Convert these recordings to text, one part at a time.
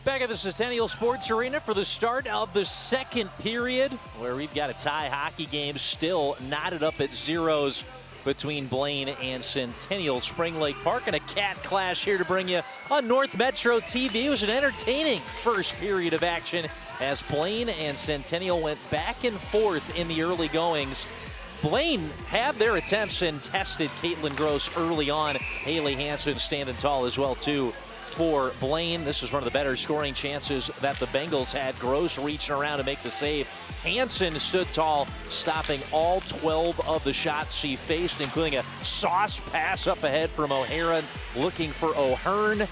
Back at the Centennial Sports Arena for the start of the second period, where we've got a tie hockey game still knotted up at zeros between BLAINE and Centennial Spring Lake Park, and a cat clash here to bring you on North Metro TV. It was an entertaining first period of action as BLAINE and Centennial went back and forth in the early goings. BLAINE had their attempts and tested Caitlin Gross early on. Haley Hansen standing tall as well too for BLAINE. This is one of the better scoring chances that the Bengals had. Gross reaching around to make the save. Hansen stood tall, stopping all 12 of the shots she faced, including a sauced pass up ahead from O'Hara, looking for O'Hearn.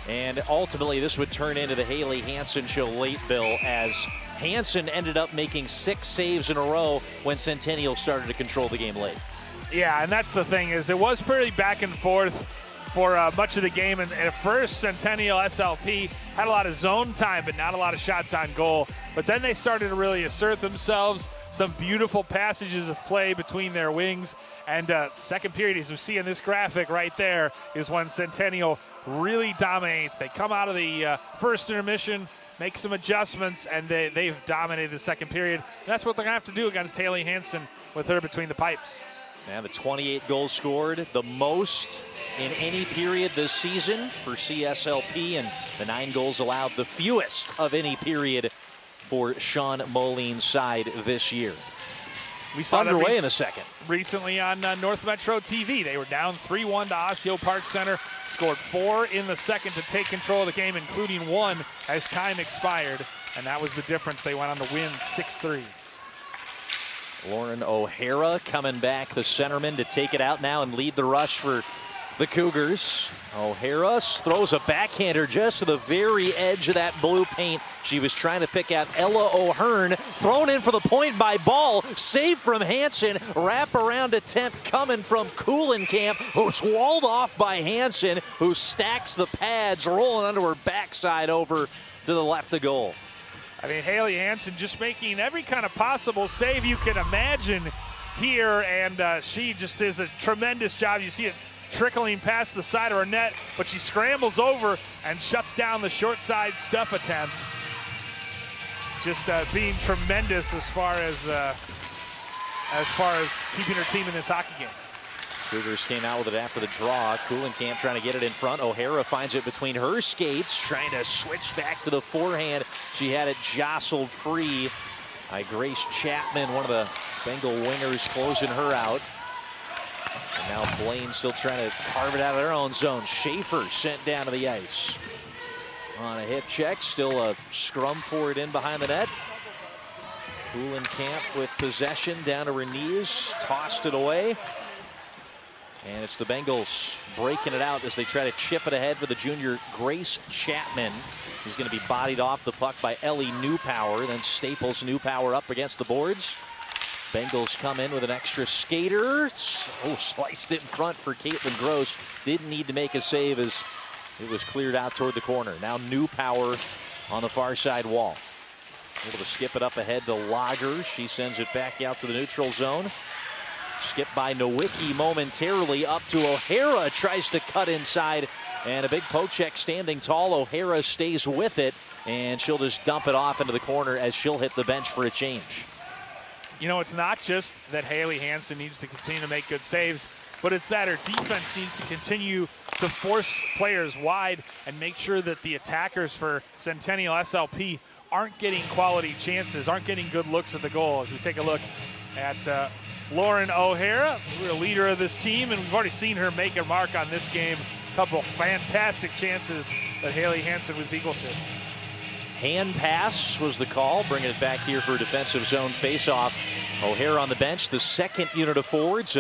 And ultimately, this would turn into the Haley Hansen show late, Bill, as Hansen ended up making 6 saves in a row when Centennial started to control the game late. Yeah, and that's the thing, is it was pretty back and forth for much of the game. And at first, Centennial SLP had a lot of zone time, but not a lot of shots on goal. But then they started to really assert themselves. Some beautiful passages of play between their wings. And second period, as we see in this graphic right there, is when Centennial really dominates. They come out of the first intermission, make some adjustments, and they've dominated the second period. And that's what they're going to have to do against Haley Hansen with her between the pipes. And the 28 goals scored, the most in any period this season for CSLP, and the 9 goals allowed, the fewest of any period for Sean Moline's side this year. We saw underway in the second. Recently on North Metro TV. They were down 3-1 to Osseo Park Center, scored 4 in the second to take control of the game, including 1 as time expired, and that was the difference. They went on to win 6-3. Lauren O'Hara coming back, the centerman, to take it out now and lead the rush for the Cougars. O'Hara throws a backhander just to the very edge of that blue paint. She was trying to pick out Ella O'Hearn, thrown in for the point by Ball, saved from Hansen, wrap-around attempt coming from Kuhlenkamp, who's walled off by Hansen, who stacks the pads, rolling under her backside over to the left of goal. I mean, Haley Hansen just making every kind of possible save you can imagine here, and she just does a tremendous job. You see it trickling past the side of her net, but she scrambles over and shuts down the short side stuff attempt. Just being tremendous as far as keeping her team in this hockey game. Cougars came out with it after the draw. Kuhlenkamp trying to get it in front. O'Hara finds it between her skates, trying to switch back to the forehand. She had it jostled free by Grace Chapman, one of the Bengal wingers, closing her out. And now BLAINE still trying to carve it out of their own zone. Schaefer sent down to the ice on a hip check. Still a scrum for it in behind the net. Kuhlenkamp with possession, down to her knees, tossed it away. And it's the Bengals breaking it out as they try to chip it ahead with the junior Grace Chapman. He's going to be bodied off the puck by Ellie Newpower. Then Staples Newpower up against the boards. Bengals come in with an extra skater. Oh, sliced it in front for Caitlin Gross. Didn't need to make a save as it was cleared out toward the corner. Now Newpower on the far side wall. Able to skip it up ahead to Lager. She sends it back out to the neutral zone. Skipped by Nowicki momentarily, up to O'Hara, tries to cut inside, and a big poke check standing tall. O'Hara stays with it, and she'll just dump it off into the corner as she'll hit the bench for a change. You know, it's not just that Haley Hansen needs to continue to make good saves, but it's that her defense needs to continue to force players wide and make sure that the attackers for Centennial SLP aren't getting quality chances, aren't getting good looks at the goal. As we take a look at Lauren O'Hara, we're a leader of this team, and we've already seen her make a mark on this game. A couple of fantastic chances that Haley Hansen was equal to. Hand pass was the call, bringing it back here for a defensive zone faceoff. O'Hara on the bench, the second unit of forwards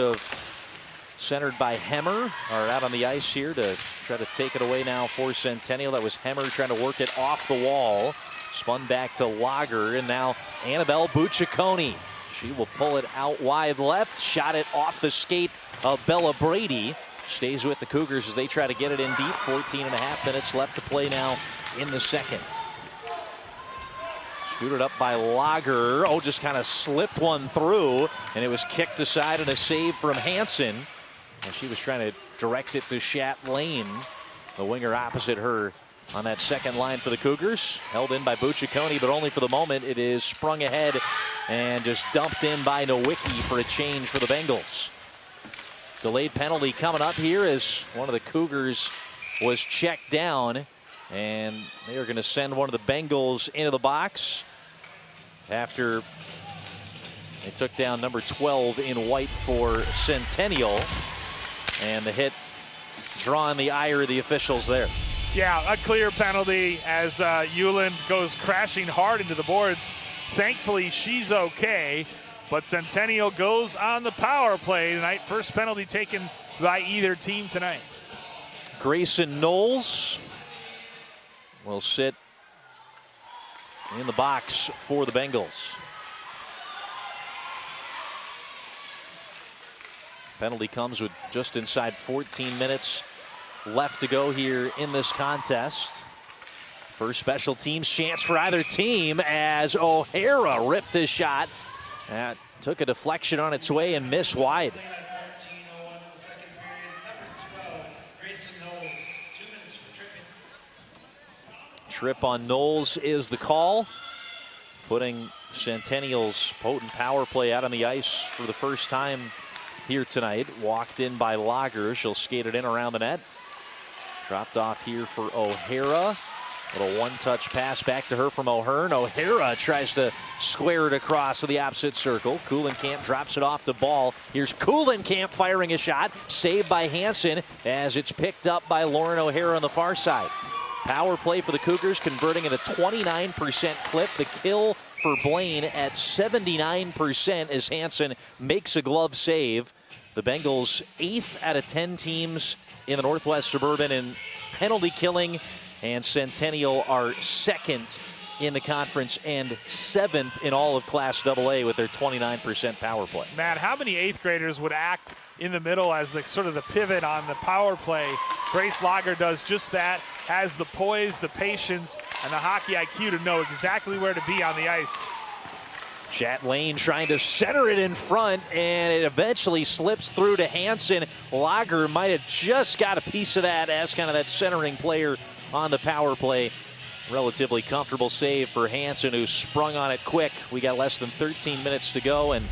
centered by Hemmer are out on the ice here to try to take it away now for Centennial. That was Hemmer trying to work it off the wall. Spun back to Lager, and now Annabelle Bucciaconi. She will pull it out wide left, shot it off the skate of Bella Brady. Stays with the Cougars as they try to get it in deep. 14.5 minutes left to play now in the second. Scooted up by Lager. Oh, just kind of slipped one through, and it was kicked aside and a save from Hansen. And she was trying to direct it to Chatelaine, the winger opposite her on that second line for the Cougars. Held in by Bucciaconi, but only for the moment. It is sprung ahead and just dumped in by Nowicki for a change for the Bengals. Delayed penalty coming up here as one of the Cougars was checked down, and they are going to send one of the Bengals into the box after they took down number 12 in white for Centennial, and the hit drawing the ire of the officials there. Yeah, a clear penalty as Euland goes crashing hard into the boards. Thankfully, she's okay, but Centennial goes on the power play tonight. First penalty taken by either team tonight. Grayson Knowles will sit in the box for the Bengals. Penalty comes with just inside 14 minutes left to go here in this contest. First special teams chance for either team as O'Hara ripped his shot. That took a deflection on its way and missed wide. Trip on Knowles is the call, putting Centennial's potent power play out on the ice for the first time here tonight. Walked in by Lager. She'll skate it in around the net. Dropped off here for O'Hara. Little one-touch pass back to her from O'Hearn. O'Hara tries to square it across to the opposite circle. Kuhlenkamp drops it off to Ball. Here's Kuhlenkamp firing a shot. Saved by Hansen as it's picked up by Lauren O'Hara on the far side. Power play for the Cougars, converting at a 29% clip. The kill for Blaine at 79% as Hansen makes a glove save. The Bengals 8th out of 10 teams in the Northwest Suburban in penalty killing, and Centennial are 2nd in the conference and 7th in all of Class AA with their 29% power play. Matt, how many 8th graders would act in the middle as the sort of the pivot on the power play? Grace Lager does just that, has the poise, the patience, and the hockey IQ to know exactly where to be on the ice. Chat Lane trying to center it in front, and it eventually slips through to Hansen. Lager might have just got a piece of that as kind of that centering player on the power play. Relatively comfortable save for Hansen, who sprung on it quick. We got less than 13 minutes to go and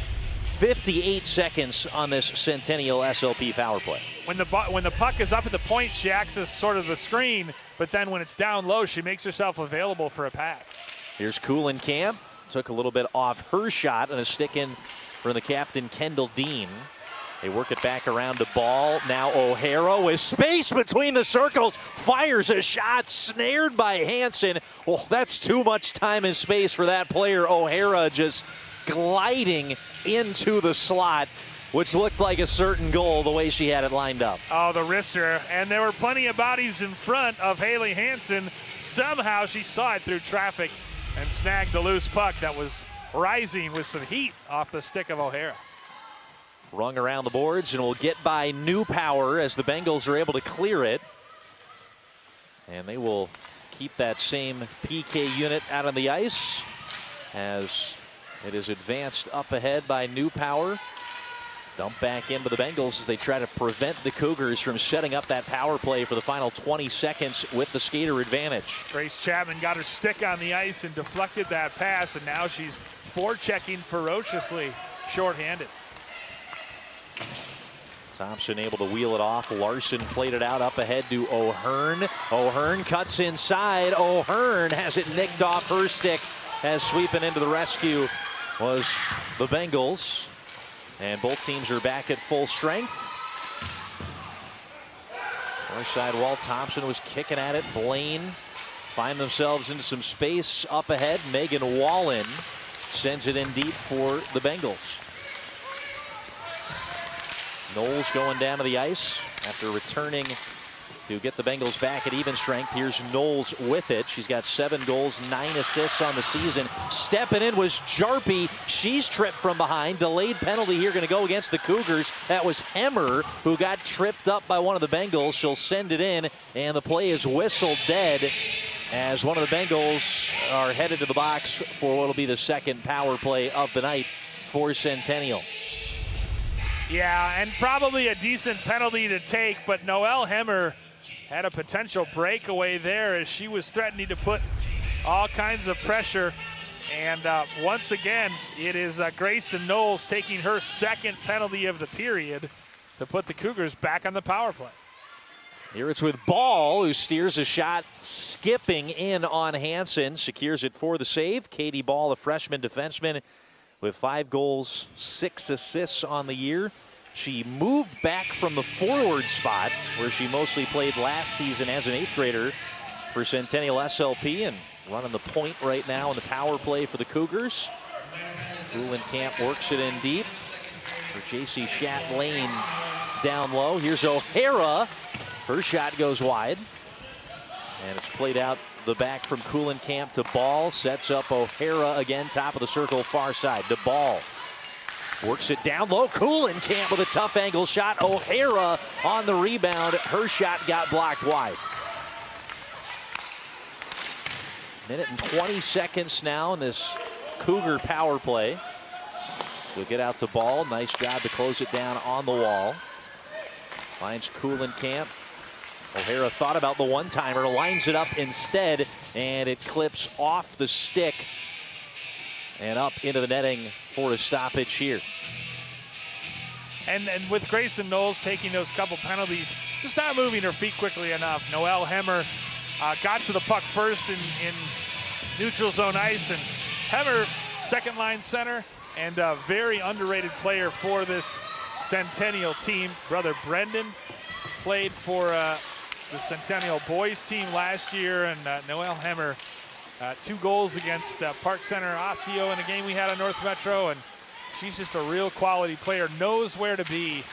58 seconds on this Centennial SLP power play. When the puck is up at the point, she acts as sort of the screen, but then when it's down low, she makes herself available for a pass. Here's Kuhlenkamp. Took a little bit off her shot and a stick in from the captain, Kendall Dean. They work it back around to Ball. Now O'Hara with space between the circles. Fires a shot, snared by Hansen. Well, that's too much time and space for that player. O'Hara just gliding into the slot, which looked like a certain goal the way she had it lined up. Oh, the wrister. And there were plenty of bodies in front of Haley Hansen. Somehow she saw it through traffic and snagged the loose puck that was rising with some heat off the stick of O'Hara. Rung around the boards, and will get by New Power as the Bengals are able to clear it. And they will keep that same PK unit out on the ice as it is advanced up ahead by New Power. Dump back into the Bengals as they try to prevent the Cougars from setting up that power play for the final 20 seconds with the skater advantage. Grace Chapman got her stick on the ice and deflected that pass, and now she's forechecking ferociously shorthanded. Thompson able to wheel it off. Larson played it out up ahead to O'Hearn. O'Hearn cuts inside. O'Hearn has it nicked off her stick as sweeping into the rescue was the Bengals. And both teams are back at full strength. Far side wall, Thompson was kicking at it. Blaine find themselves into some space up ahead. Megan Wallen sends it in deep for the Bengals. Knowles going down to the ice after returning to get the Bengals back at even strength. Here's Knowles with it. She's got 7 goals, 9 assists on the season. Stepping in was Jarpy. She's tripped from behind. Delayed penalty here going to go against the Cougars. That was Hemmer who got tripped up by one of the Bengals. She'll send it in, and the play is whistled dead as one of the Bengals are headed to the box for what will be the second power play of the night for Centennial. Yeah, and probably a decent penalty to take, but Noelle Hemmer had a potential breakaway there as she was threatening to put all kinds of pressure. And once again, it is Grayson Knowles taking her second penalty of the period to put the Cougars back on the power play. Here it's with Ball, who steers a shot, skipping in on Hansen, secures it for the save. Katie Ball, a freshman defenseman with 5 goals, 6 assists on the year. She moved back from the forward spot, where she mostly played last season as an 8th grader for Centennial SLP, and running the point right now in the power play for the Cougars. Camp works it in deep for J.C. Lane down low. Here's O'Hara. Her shot goes wide. And it's played out the back from Camp to Ball. Sets up O'Hara again, top of the circle, far side to Ball. Works it down low. Camp with a tough angle shot. O'Hara on the rebound. Her shot got blocked wide. Minute and 20 seconds now in this Cougar power play. She'll get out to Ball. Nice job to close it down on the wall. Finds Camp. O'Hara thought about the one-timer, lines it up instead, and it clips off the stick and up into the netting for a stoppage here. And with Grayson Knowles taking those couple penalties, just not moving her feet quickly enough. Noelle Hemmer got to the puck first in neutral zone ice, and Hemmer, second line center, and a very underrated player for this Centennial team. Brother Brendan played for the Centennial boys team last year, and Noelle Hemmer, 2 goals against Park Center Osseo in a game we had on North Metro, and she's just a real quality player, knows where to be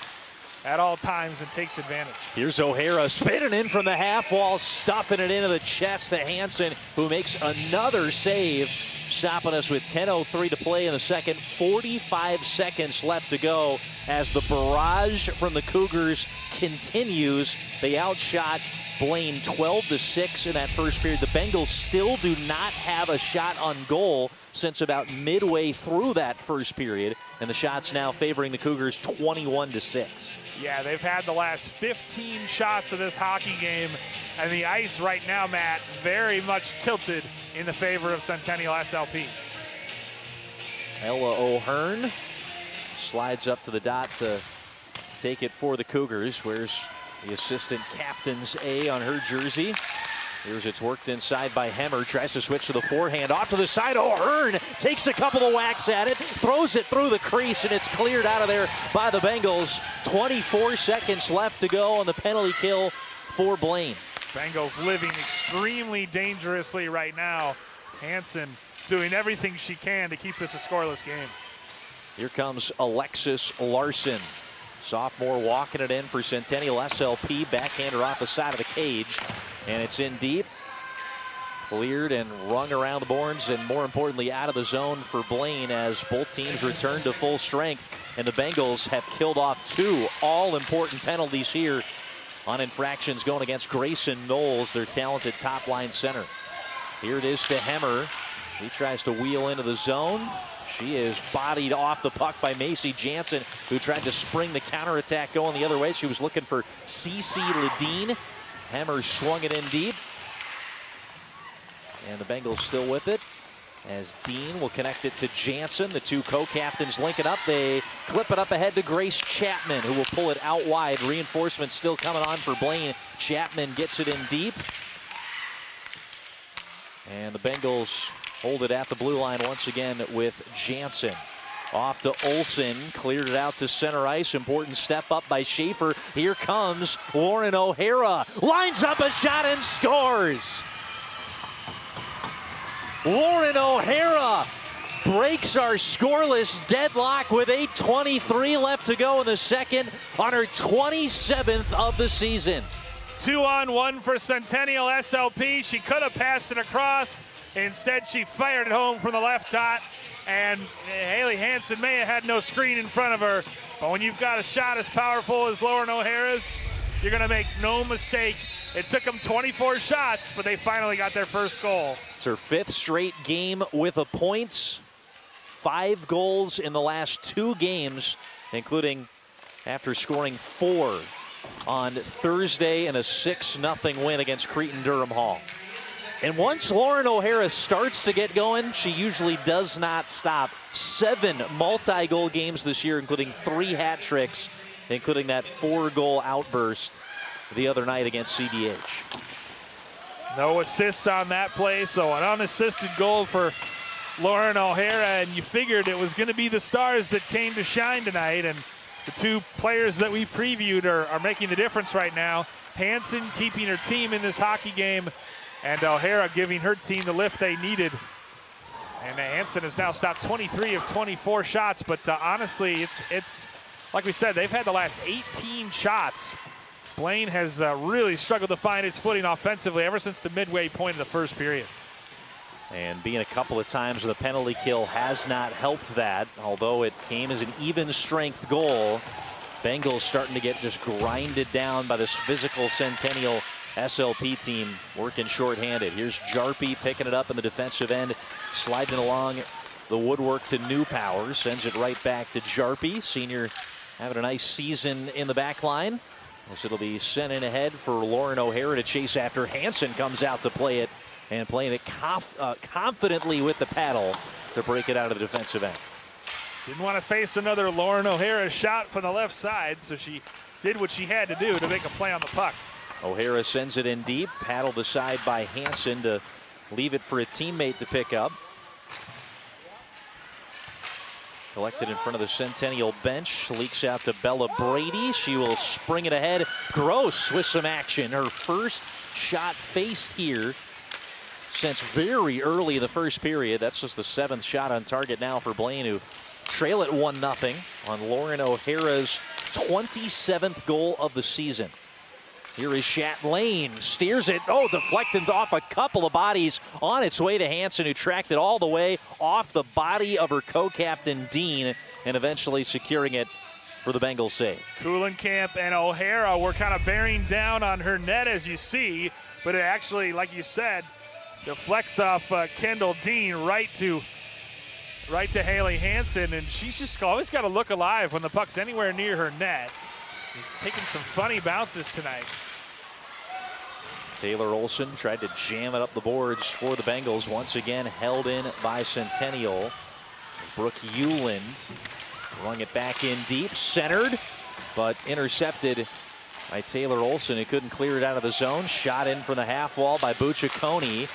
at all times and takes advantage. Here's O'Hara spinning in from the half wall, stuffing it into the chest to Hansen, who makes another save, stopping us with 10:03 to play in the second. 45 seconds left to go as the barrage from the Cougars continues. They outshot BLAINE 12-6 in that first period. The Bengals still do not have a shot on goal since about midway through that first period, and the shots now favoring the Cougars 21-6. Yeah, they've had the last 15 shots of this hockey game, and the ice right now, Matt, very much tilted in the favor of Centennial SLP. Ella O'Hearn slides up to the dot to take it for the Cougars. Where's the assistant captain's A on her jersey? Here's it's worked inside by Hemmer. Tries to switch to the forehand. Off to the side. O'Hearn takes a couple of whacks at it. Throws it through the crease, and it's cleared out of there by the Bengals. 24 seconds left to go on the penalty kill for BLAINE. Bengals living extremely dangerously right now. Hansen doing everything she can to keep this a scoreless game. Here comes Alexis Larson. Sophomore walking it in for Centennial SLP. Backhander off the side of the cage. And it's in deep. Cleared and rung around the boards, and more importantly out of the zone for BLAINE as both teams return to full strength. And the Bengals have killed off 2 all-important penalties here on infractions going against Grayson Knowles, their talented top-line center. Here it is to Hemmer. He tries to wheel into the zone. She is bodied off the puck by Macy Jansen, who tried to spring the counterattack going the other way. She was looking for CC Ledeen. Hemmer swung it in deep. And the Bengals still with it, as Dean will connect it to Jansen. The 2 co-captains link it up. They clip it up ahead to Grace Chapman, who will pull it out wide. Reinforcements still coming on for BLAINE. Chapman gets it in deep. And the Bengals hold it at the blue line once again with Jansen. Off to Olsen, cleared it out to center ice. Important step up by Schaefer. Here comes Lauren O'Hara. Lines up a shot and scores. Lauren O'Hara breaks our scoreless deadlock with 8:23 left to go in the second on her 27th of the season. 2-on-1 for Centennial SLP. She could have passed it across. Instead, she fired it home from the left dot. And Haley Hansen may have had no screen in front of her, but when you've got a shot as powerful as Lauren O'Hara's, you're going to make no mistake. It took them 24 shots, but they finally got their first goal. It's her 5th straight game with a points. 5 goals in the last 2 games, including after scoring 4 on Thursday in a 6-0 win against Cretin-Durham Hall. And once Lauren O'Hara starts to get going, she usually does not stop. 7 multi-goal games this year, including 3 hat tricks, including that 4-goal outburst the other night against CDH. No assists on that play, so an unassisted goal for Lauren O'Hara, and you figured it was going to be the stars that came to shine tonight, and the 2 players that we previewed are making the difference right now. Hansen keeping her team in this hockey game, and O'Hara giving her team the lift they needed. And Hansen has now stopped 23 of 24 shots, but honestly, it's like we said, they've had the last 18 shots. BLAINE has really struggled to find its footing offensively ever since the midway point of the first period. And being a couple of times with a penalty kill has not helped that, although it came as an even strength goal. Bengals starting to get just grinded down by this physical Centennial SLP team working shorthanded. Here's Jarpie picking it up in the defensive end, sliding along the woodwork to New Power, sends it right back to Jarpie. Senior having a nice season in the back line. As it'll be sent in ahead for Lauren O'Hara to chase after. Hansen comes out to play it, and playing it confidently with the paddle to break it out of the defensive end. Didn't want to face another Lauren O'Hara shot from the left side, so she did what she had to do to make a play on the puck. O'Hara sends it in deep, paddled aside by Hansen to leave it for a teammate to pick up. Collected in front of the Centennial bench, leaks out to Bella Brady. She will spring it ahead. Gross with some action. Her first shot faced here since very early in the first period. That's just the 7th shot on target now for BLAINE, who trail it 1-0 on Lauren O'Hara's 27th goal of the season. Here is Chatelaine, steers it, deflected off a couple of bodies, on its way to Hansen, who tracked it all the way off the body of her co-captain Dean, and eventually securing it for the Bengals save. Kuhlenkamp and O'Hara were kind of bearing down on her net, as you see, but it actually, like you said, deflects off Kendall Dean right to Haley Hansen, and she's just always got to look alive when the puck's anywhere near her net. He's taking some funny bounces tonight. Taylor Olson tried to jam it up the boards for the Bengals. Once again held in by Centennial. Brooke Euland rung it back in deep, centered, but intercepted by Taylor Olson, who couldn't clear it out of the zone. Shot in from the half wall by Bucciaconi.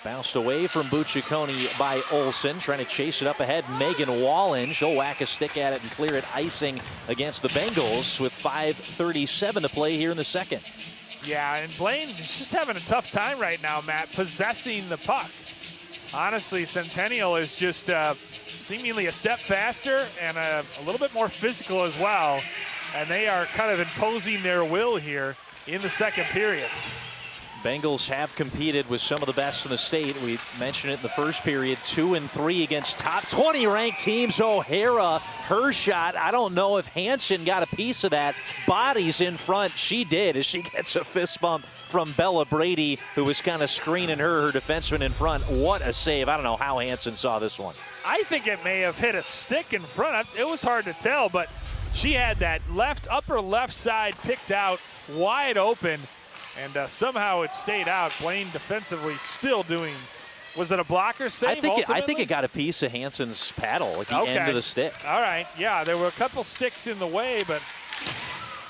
Bounced away from Bucciaconi by Olson, trying to chase it up ahead. Megan Wallen, she'll whack a stick at it and clear it, icing against the Bengals with 5:37 to play here in the second. Yeah, and BLAINE is just having a tough time right now, Matt, possessing the puck. Honestly, Centennial is just seemingly a step faster and a little bit more physical as well, and they are kind of imposing their will here in the second period. Bengals have competed with some of the best in the state. We mentioned it in the first period, 2-3 against top 20 ranked teams. O'Hara, her shot, I don't know if Hansen got a piece of that. Bodies in front, she did, as she gets a fist bump from Bella Brady, who was kind of screening her defenseman in front. What a save. I don't know how Hansen saw this one. I think it may have hit a stick in front. It was hard to tell, but she had that upper left side picked out wide open. And somehow it stayed out. BLAINE defensively still doing. Was it a blocker save? I think it got a piece of Hansen's paddle at the end of the stick. All right, yeah, there were a couple sticks in the way, but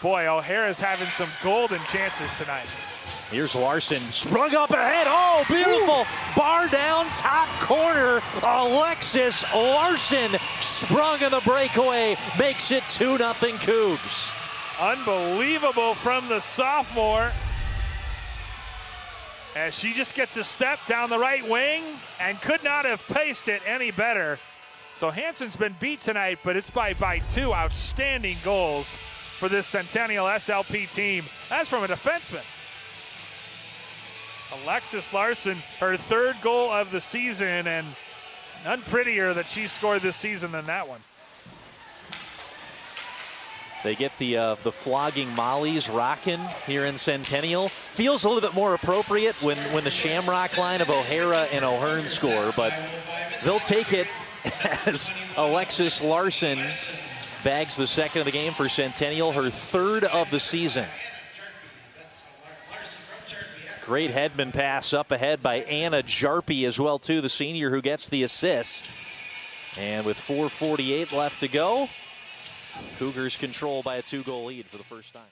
boy, O'Hara's having some golden chances tonight. Here's Larson, sprung up ahead. Oh, beautiful. Ooh. Bar down, top corner. Alexis Larson sprung in the breakaway, makes it 2-0 Cougs. Unbelievable from the sophomore. As she just gets a step down the right wing and could not have paced it any better. So Hansen's been beat tonight, but it's by 2 outstanding goals for this Centennial SLP team. That's from a defenseman. Alexis Larson, her 3rd goal of the season, and none prettier that she scored this season than that one. They get the flogging mollies rocking here in Centennial. Feels a little bit more appropriate when the Shamrock line of O'Hara and O'Hearn score, but they'll take it as Alexis Larson bags the second of the game for Centennial, her third of the season. Great headman pass up ahead by Anna Jarpy as well, too, the senior who gets the assist. And with 4:48 left to go, Cougars control by a 2-goal lead for the first time.